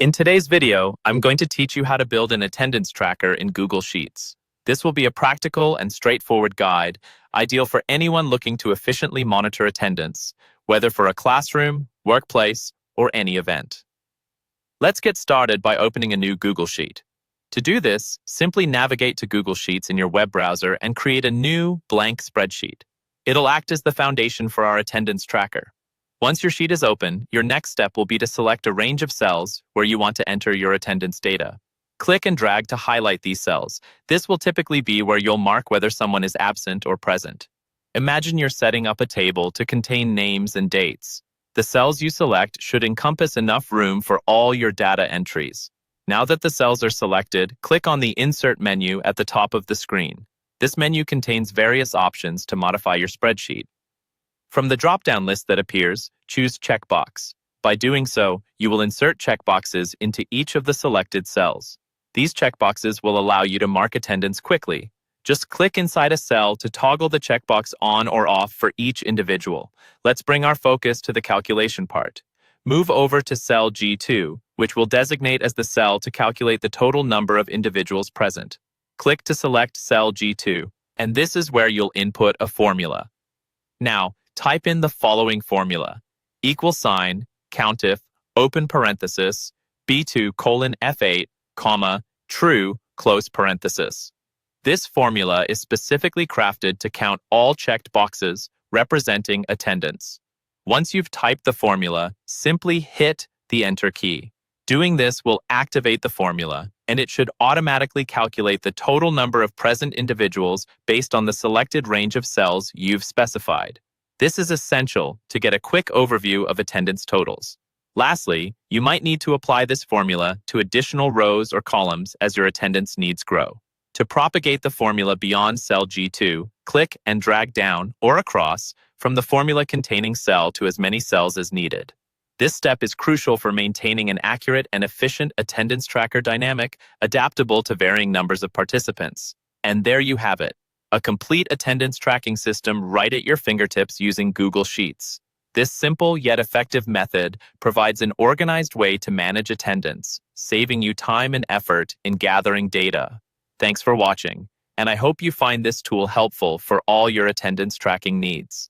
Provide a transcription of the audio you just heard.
In today's video, I'm going to teach you how to build an attendance tracker in Google Sheets. This will be a practical and straightforward guide, ideal for anyone looking to efficiently monitor attendance, whether for a classroom, workplace, or any event. Let's get started by opening a new Google Sheet. To do this, simply navigate to Google Sheets in your web browser and create a new, blank spreadsheet. It'll act as the foundation for our attendance tracker. Once your sheet is open, your next step will be to select a range of cells where you want to enter your attendance data. Click and drag to highlight these cells. This will typically be where you'll mark whether someone is absent or present. Imagine you're setting up a table to contain names and dates. The cells you select should encompass enough room for all your data entries. Now that the cells are selected, click on the Insert menu at the top of the screen. This menu contains various options to modify your spreadsheet. From the drop-down list that appears, choose Checkbox. By doing so, you will insert checkboxes into each of the selected cells. These checkboxes will allow you to mark attendance quickly. Just click inside a cell to toggle the checkbox on or off for each individual. Let's bring our focus to the calculation part. Move over to cell G2, which will designate as the cell to calculate the total number of individuals present. Click to select cell G2, and this is where you'll input a formula. Now, type in the following formula: =COUNTIF, open parenthesis, B2:F8, true, close parenthesis. This formula is specifically crafted to count all checked boxes representing attendance. Once you've typed the formula, simply hit the Enter key. Doing this will activate the formula, and it should automatically calculate the total number of present individuals based on the selected range of cells you've specified. This is essential to get a quick overview of attendance totals. Lastly, you might need to apply this formula to additional rows or columns as your attendance needs grow. To propagate the formula beyond cell G2, click and drag down or across from the formula-containing cell to as many cells as needed. This step is crucial for maintaining an accurate and efficient attendance tracker dynamic, adaptable to varying numbers of participants. And there you have it, a complete attendance tracking system right at your fingertips using Google Sheets. This simple yet effective method provides an organized way to manage attendance, saving you time and effort in gathering data. Thanks for watching, and I hope you find this tool helpful for all your attendance tracking needs.